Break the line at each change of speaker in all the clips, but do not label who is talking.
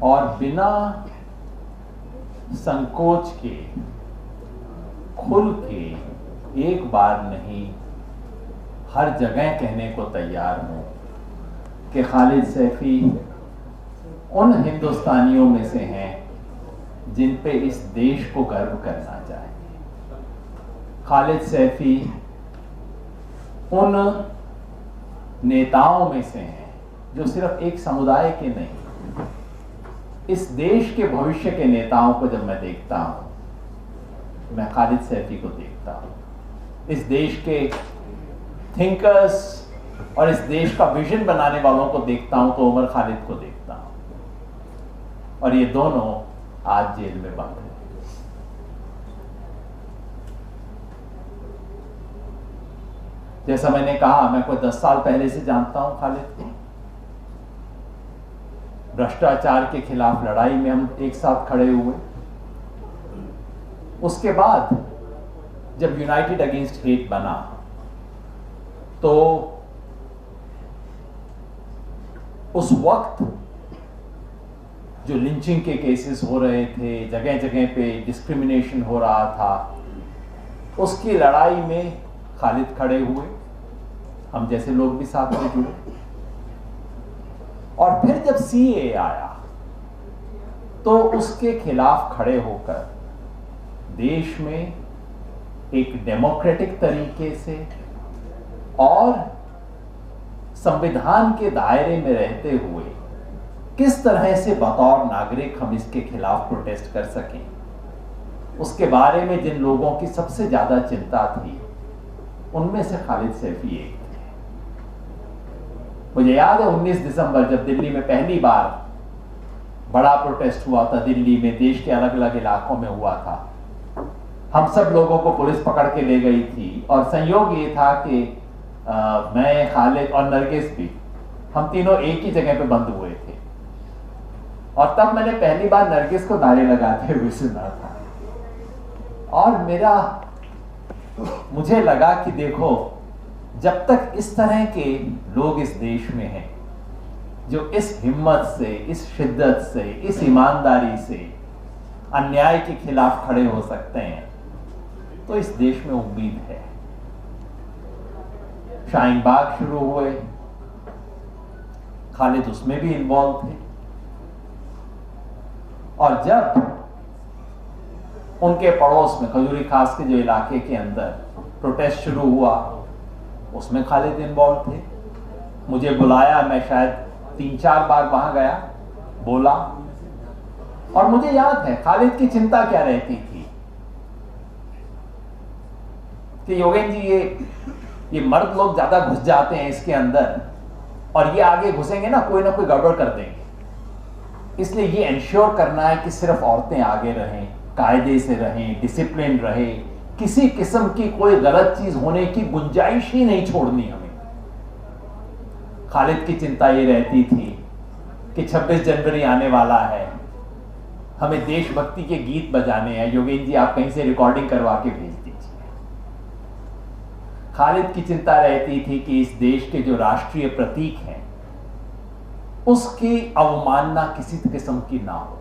और बिना संकोच के खुल के एक बार नहीं हर जगह कहने को तैयार हूं कि खालिद सैफी उन हिंदुस्तानियों में से हैं जिन पे इस देश को गर्व करना चाहिए। खालिद सैफी उन नेताओं में से हैं जो सिर्फ एक समुदाय के नहीं, इस देश के भविष्य के नेताओं को जब मैं देखता हूं, मैं खालिद सैफी को देखता हूं। इस देश के थिंकर्स और इस देश का विजन बनाने वालों को देखता हूं तो उमर खालिद को देखता हूं। और ये दोनों आज जेल में बंद हैं। जैसा मैंने कहा, मैं कोई 10 साल पहले से जानता हूं खालिद को। भ्रष्टाचार के खिलाफ लड़ाई में हम एक साथ खड़े हुए। उसके बाद जब यूनाइटेड अगेंस्ट हेट बना तो उस वक्त जो लिंचिंग के केसेस हो रहे थे, जगह जगह पे डिस्क्रिमिनेशन हो रहा था, उसकी लड़ाई में खालिद खड़े हुए, हम जैसे लोग भी साथ में जुड़े। और फिर जब सीए आया तो उसके खिलाफ खड़े होकर देश में एक डेमोक्रेटिक तरीके से और संविधान के दायरे में रहते हुए किस तरह से बतौर नागरिक हम इसके खिलाफ प्रोटेस्ट कर सकें, उसके बारे में जिन लोगों की सबसे ज्यादा चिंता थी उनमें से खालिद सैफी एक थे। मुझे याद है 19 दिसंबर जब दिल्ली में पहली बार बड़ा प्रोटेस्ट हुआ था, दिल्ली में देश के अलग अलग इलाकों में हुआ था। हम सब लोगों को पुलिस पकड़ के ले गई थी और संयोग ये था कि मैं, खालिद और नरगिस भी, हम तीनों एक ही जगह पे बंद हुए थे। और तब मैंने पहली बार नरगिस को नारे लगाते हुए सुना था और मुझे लगा कि देखो, जब तक इस तरह के लोग इस देश में हैं जो इस हिम्मत से, इस शिद्दत से, इस ईमानदारी से अन्याय के खिलाफ खड़े हो सकते हैं तो इस देश में उम्मीद है। शाहीन बाग शुरू हुए, खालिद उसमें भी इन्वॉल्व थे और जब उनके पड़ोस में खजूरी खास के जो इलाके के अंदर प्रोटेस्ट शुरू हुआ उसमें खालिद इन्वॉल्व थे। मुझे बुलाया, मैं शायद 3-4 बार वहां गया, बोला। और मुझे याद है खालिद की चिंता क्या रहती थी कि योगेन जी ये मर्द लोग ज्यादा घुस जाते हैं इसके अंदर और ये आगे घुसेंगे ना कोई गड़बड़ कर देंगे, इसलिए ये इंश्योर करना है कि सिर्फ औरतें आगे रहें, कायदे से रहें, डिसिप्लिन रहे, किसी किस्म की कोई गलत चीज होने की गुंजाइश ही नहीं छोड़नी हमें। खालिद की चिंता ये रहती थी कि 26 जनवरी आने वाला है, हमें देशभक्ति के गीत बजाने हैं, योगेन जी आप कहीं से रिकॉर्डिंग करवा के भेज दीजिए। खालिद की चिंता रहती थी कि इस देश के जो राष्ट्रीय प्रतीक हैं उसकी अवमानना किसी किस्म की ना हो।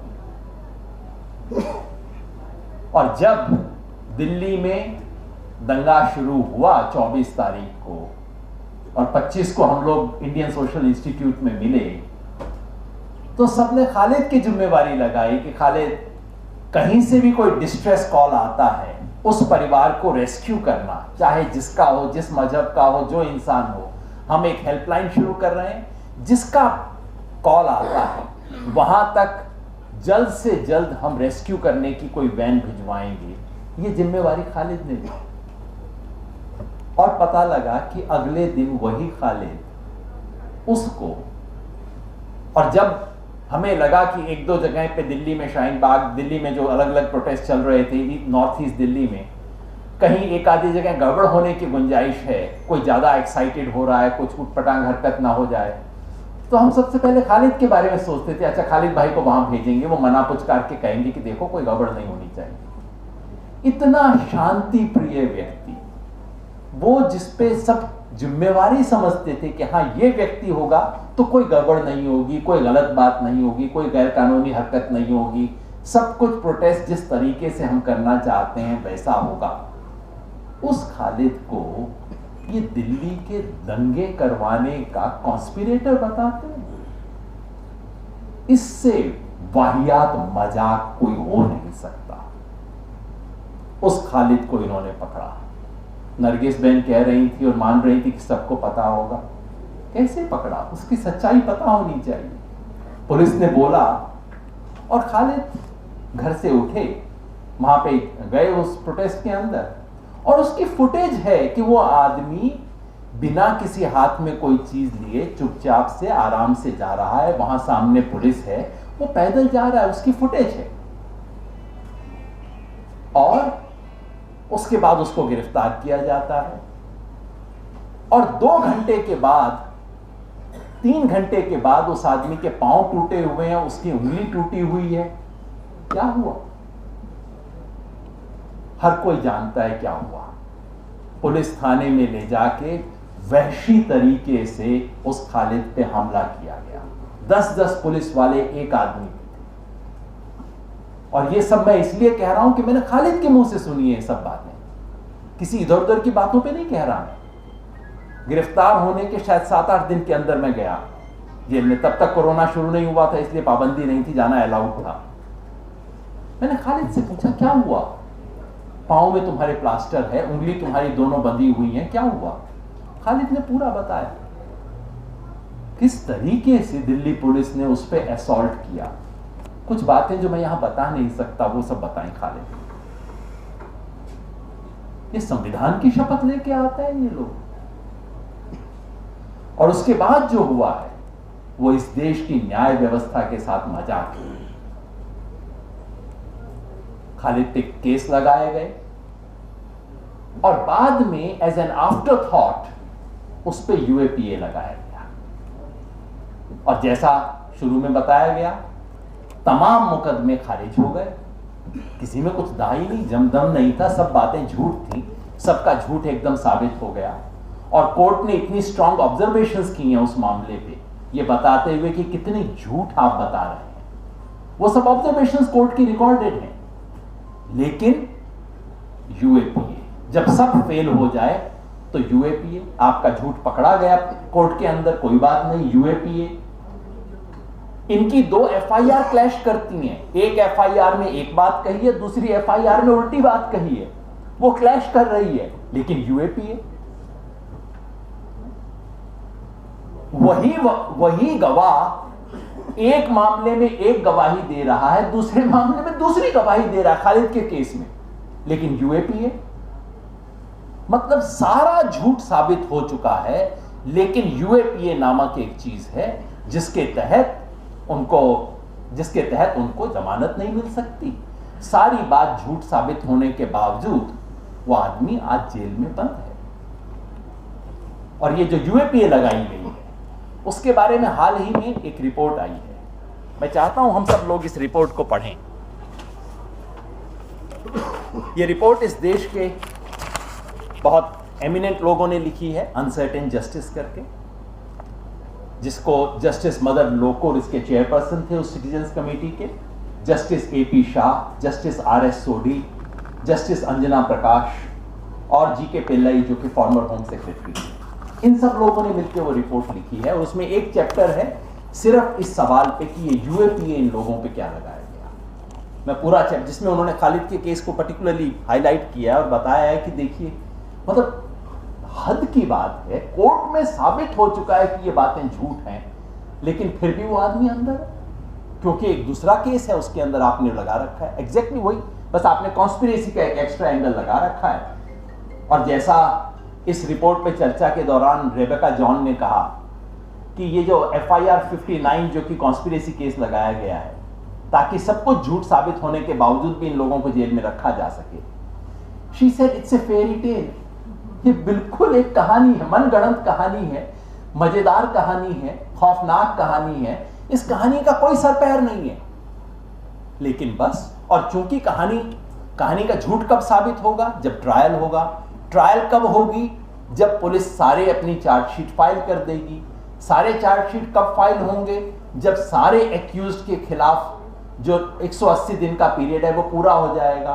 और जब दिल्ली में दंगा शुरू हुआ 24 तारीख को और 25 को हम लोग इंडियन सोशल इंस्टीट्यूट में मिले तो सबने खालिद की जिम्मेवारी लगाई कि खालिद, कहीं से भी कोई डिस्ट्रेस कॉल आता है उस परिवार को रेस्क्यू करना, चाहे जिसका हो, जिस मजहब का हो, जो इंसान हो। हम एक हेल्पलाइन शुरू कर रहे हैं, जिसका कॉल आता है वहां तक जल्द से जल्द हम रेस्क्यू करने की कोई वैन भिजवाएंगे। ये जिम्मेवारी खालिद ने ली और पता लगा कि अगले दिन वही खालिद उसको, और जब हमें लगा कि 1-2 जगह पे दिल्ली में, शाहीन बाग, दिल्ली में जो अलग अलग प्रोटेस्ट चल रहे थे नॉर्थ ईस्ट दिल्ली में, कहीं एक आधी जगह गड़बड़ होने की गुंजाइश है, कोई ज्यादा एक्साइटेड हो रहा है, कुछ उटपटांग हरकत ना हो जाए, तो हम सबसे पहले खालिद के बारे में सोचते थे, अच्छा खालिद भाई को वहां भेजेंगे, वो मना पुचकार के कहेंगे कि देखो कोई गड़बड़ नहीं होनी चाहिए। इतना शांति प्रिय व्यक्ति, वो जिसपे सब जिम्मेवारी समझते थे कि हाँ ये व्यक्ति होगा तो कोई गड़बड़ नहीं होगी, कोई गलत बात नहीं होगी, कोई गैर कानूनी हरकत नहीं होगी, सब कुछ प्रोटेस्ट जिस तरीके से हम करना चाहते हैं वैसा होगा। उस खालिद को ये दिल्ली के दंगे करवाने का कॉन्स्पिरेटर बताते हैं। इससे वाहियात मजाक कोई हो नहीं सकता। उस खालिद को इन्होंने पकड़ा। नरगिस बहन कह रही थी और मान रही थी कि सबको पता होगा। कैसे पकड़ा? उसकी सच्चाई पता होनी चाहिए। पुलिस ने बोला और खालिद घर से उठे, वहां पे गए उस प्रोटेस्ट के अंदर, और उसकी फुटेज है कि वो आदमी बिना किसी हाथ में कोई चीज लिए चुपचाप से आराम से जा रहा है। वहां सामने पुलिस है, वो पैदल जा रहा है, उसकी फुटेज है। और उसके बाद उसको गिरफ्तार किया जाता है और 2 घंटे के बाद, 3 घंटे के बाद उस आदमी के पांव टूटे हुए हैं, उसकी उंगली टूटी हुई है। क्या हुआ? हर कोई जानता है क्या हुआ। पुलिस थाने में ले जाके वहशी तरीके से उस खालिद पे हमला किया गया। 10-10 पुलिस वाले एक आदमी पे थे। और ये सब मैं इसलिए कह रहा हूं कि मैंने खालिद के मुंह से सुनी है सब बातें, किसी इधर उधर की बातों पे नहीं कह रहा मैं। गिरफ्तार होने के शायद 7-8 दिन के अंदर मैं गया जेल में। तब तक कोरोना शुरू नहीं हुआ था, इसलिए पाबंदी नहीं थी, जाना अलाउड था। मैंने खालिद से पूछा क्या हुआ? पांव में तुम्हारे प्लास्टर है, उंगली तुम्हारी दोनों बंधी हुई हैं, क्या हुआ? खालिद ने पूरा बताया किस तरीके से दिल्ली पुलिस ने उस पर असॉल्ट किया। कुछ बातें जो मैं यहां बता नहीं सकता वो सब बताएं खालिद। ये संविधान की शपथ लेके आता है ये लोग। और उसके बाद जो हुआ है वो इस देश की न्याय व्यवस्था के साथ मजाक है। खालिद पे केस लगाए गए और बाद में एज एन आफ्टर थॉट उस पे यूएपीए लगाया गया। और जैसा शुरू में बताया गया, तमाम मुकदमे खारिज हो गए। किसी में कुछ दाई नहीं, जमदम नहीं था, सब बातें झूठ थी, सबका झूठ एकदम साबित हो गया। और कोर्ट ने इतनी स्ट्रांग ऑब्जर्वेशंस की हैं उस मामले पे, ये बताते हुए कि कितने झूठ आप बता रहे हैं। वो सब ऑब्जर्वेशंस कोर्ट की रिकॉर्डेड हैं। लेकिन यूएपीए जब सब फेल हो जाए तो यूएपीए, आपका झूठ पकड़ा गया कोर्ट के अंदर, कोई बात नहीं, यूएपीए। इनकी 2 एफआईआर क्लैश करती हैं। एक एफआईआर में एक बात कही है, दूसरी एफआईआर में उल्टी बात कही है, वो क्लैश कर रही है। लेकिन यूएपीए वही गवाह एक मामले में एक गवाही दे रहा है, दूसरे मामले में दूसरी गवाही दे रहा है खालिद के केस में। लेकिन यूएपीए मतलब सारा झूठ साबित हो चुका है। लेकिन यूएपीए नामक एक चीज है जिसके तहत उनको जमानत नहीं मिल सकती। सारी बात झूठ साबित होने के बावजूद वो आदमी आज जेल में बंद है। और ये जो यूएपीए लगाई गई है उसके बारे में हाल ही में एक रिपोर्ट आई है। मैं चाहता हूं हम सब लोग इस रिपोर्ट को पढ़ें। ये रिपोर्ट इस देश के बहुत एमिनेंट लोगों ने लिखी है, अनसर्टेन जस्टिस करके, जिसको जस्टिस मदर लोकुर इसके चेयरपर्सन थे उस सिटीजन्स कमेटी के, justice AP Shah, justice RS Sodhi, justice Anjana Prakash और जीके पिल्लई जो कि फॉर्मर होम सेक्रेटरी थे। इन सब लोगों ने मिलकर वो रिपोर्ट लिखी है। उसमें एक चैप्टर है सिर्फ इस सवाल पे कि ये यूएपीए इन लोगों पे क्या लगाया गया। मैं पूरा चैप्टर, जिसमें उन्होंने खालिद के केस को पर्टिकुलरली हाईलाइट किया और बताया है कि देखिए, मतलब हद की बात है, कोर्ट में साबित हो चुका है कि ये बातें झूठ हैं, लेकिन फिर भी वो आदमी अंदर है क्योंकि एक दूसरा केस है उसके अंदर आपने लगा रखा है। एग्जैक्टली वही, बस आपने कॉन्स्पिरेसी का एक एक्स्ट्रा एंगल लगा रखा है। और जैसा इस रिपोर्ट पे चर्चा के दौरान रेबेका जॉन ने कहा कि ये जो एफआईआर 59 जो कि कॉन्स्पिरेसी केस लगाया गया है ताकि सब कुछ झूठ साबित होने के बावजूद भी इन लोगों को जेल में रखा जा सके। She said it's a fairy tale. ये बिल्कुल एक कहानी है, मनगढ़ंत कहानी है, मजेदार कहानी है, खौफनाक कहानी है। इस कहानी का कोई सर पैर नहीं है। लेकिन बस, और चूंकि कहानी का झूठ कब साबित होगा? जब ट्रायल होगा। ट्रायल कब होगी? जब पुलिस सारे अपनी चार्जशीट फाइल कर देगी। सारे चार्जशीट कब फाइल होंगे? जब सारे एक्यूज्ड के खिलाफ जो 180 दिन का पीरियड है वो पूरा हो जाएगा।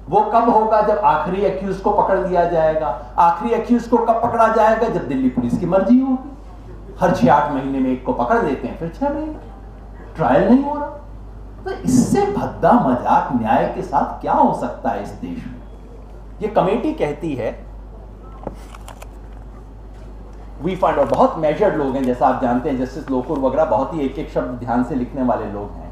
वो कब होगा? जब आखिरी एक्यूज को पकड़ लिया जाएगा। आखिरी एक्यूज को कब पकड़ा जाएगा? जब दिल्ली पुलिस की मर्जी होगी। हर 6-8 महीने में एक को पकड़ लेते हैं, फिर 6 महीने ट्रायल नहीं हो रहा। तो इससे भद्दा मजाक न्याय के साथ क्या हो सकता है इस देश में? ये कमेटी कहती है वी फाइंड, और बहुत मेजर्ड लोग हैं, जैसा आप जानते हैं जस्टिस लोकुर वगैरह बहुत ही एक एक शब्द ध्यान से लिखने वाले लोग हैं।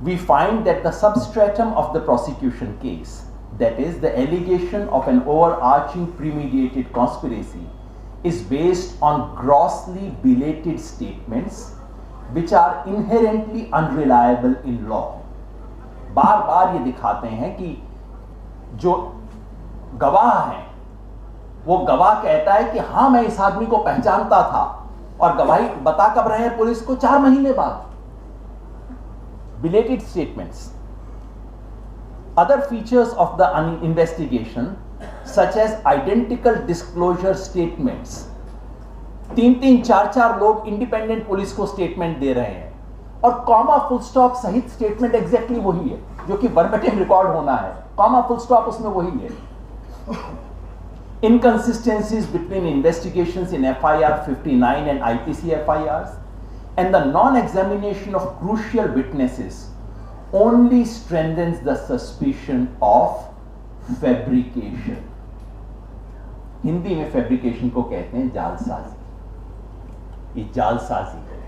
We find that the substratum of the prosecution case, that is the allegation of an overarching premeditated conspiracy, is based on grossly belated statements which are inherently unreliable in law. बार बार ये दिखाते हैं कि जो गवाह हैं वो गवाह कहता है कि हाँ मैं इस आदमी को पहचानता था, और गवाही बता कब रहे हैं पुलिस को? 4 महीने बाद। Belated statements. Other features of the investigation, such as identical disclosure statements. 3-3, 4-4 लोग इंडिपेंडेंट पुलिस को स्टेटमेंट दे रहे हैं, और कॉमा फुल स्टॉप सहित स्टेटमेंट एग्जैक्टली वही है जो कि वर्बेटिम रिकॉर्ड होना है। कॉमा फुल स्टॉप उसमें वही है। Inconsistencies between investigations in FIR 59 and IPC FIRs, and the non-examination of crucial witnesses only strengthens the suspicion of fabrication. Hindi में fabrication को कहते हैं जालसाजी। ये जालसाजी है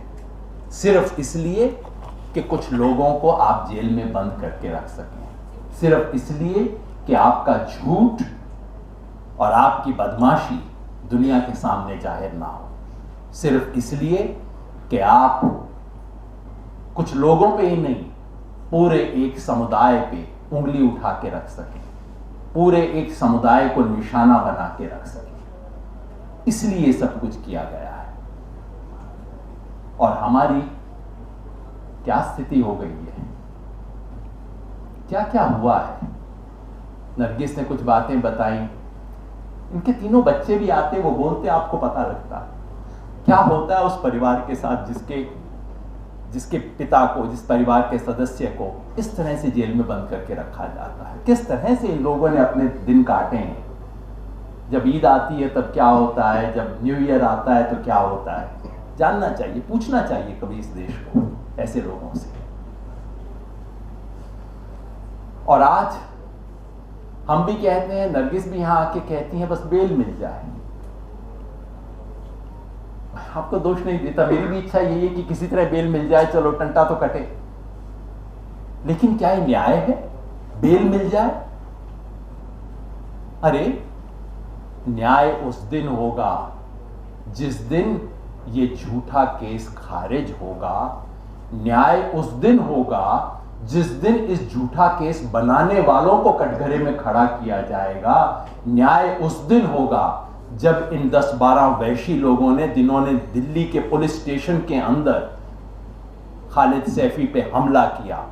सिर्फ इसलिए कि कुछ लोगों को आप जेल में बंद करके रख सकें, सिर्फ इसलिए कि आपका झूठ और आपकी बदमाशी दुनिया के सामने जाहिर ना हो, सिर्फ इसलिए कि आप कुछ लोगों पे ही नहीं पूरे एक समुदाय पे उंगली उठा के रख सकें, पूरे एक समुदाय को निशाना बना के रख सकें। इसलिए सब कुछ किया गया है। और हमारी क्या स्थिति हो गई है, क्या क्या हुआ है। नरगिस ने कुछ बातें बताई, इनके तीनों बच्चे भी आते, वो बोलते, आपको पता लगता क्या होता है उस परिवार के साथ जिसके पिता को, जिस परिवार के सदस्य को इस तरह से जेल में बंद करके रखा जाता है। किस तरह से इन लोगों ने अपने दिन काटे हैं। जब ईद आती है तब क्या होता है, जब न्यू ईयर आता है तो क्या होता है। जानना चाहिए, पूछना चाहिए कभी इस देश को ऐसे लोगों से। और आज हम भी कहते हैं, नरगिस भी यहां आके कहती हैं बस बेल मिल जाए। आपको दोष नहीं देता, मेरी भी इच्छा यही है कि किसी तरह बेल मिल जाए, चलो टंटा तो कटे। लेकिन क्या ये न्याय है बेल मिल जाए? अरे न्याय उस दिन होगा जिस दिन ये झूठा केस खारिज होगा। न्याय उस दिन होगा जिस दिन इस झूठा केस बनाने वालों को कटघरे में खड़ा किया जाएगा। न्याय उस दिन होगा जब इन 10-12 वैशी लोगों ने, जिन्होंने दिल्ली के पुलिस स्टेशन के अंदर खालिद सैफी पे हमला किया,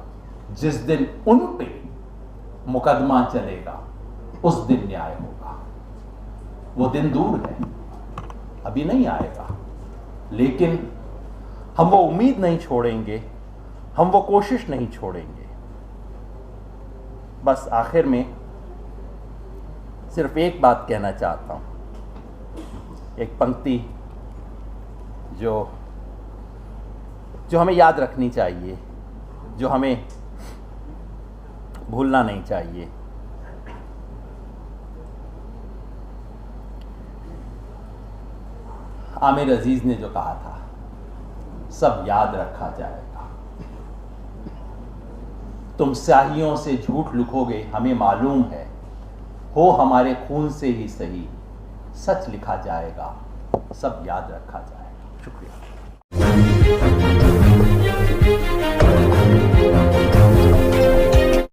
जिस दिन उन पे मुकदमा चलेगा, उस दिन न्याय होगा। वो दिन दूर है, अभी नहीं आएगा, लेकिन हम वो उम्मीद नहीं छोड़ेंगे, हम वो कोशिश नहीं छोड़ेंगे। बस आखिर में सिर्फ एक बात कहना चाहता हूं, एक पंक्ति जो हमें याद रखनी चाहिए, जो हमें भूलना नहीं चाहिए। आमिर अजीज ने जो कहा था, सब याद रखा जाएगा। तुम स्याहियों से झूठ लिखोगे, हमें मालूम है, हो हमारे खून से ही सही, सच लिखा जाएगा, सब याद रखा जाएगा। शुक्रिया।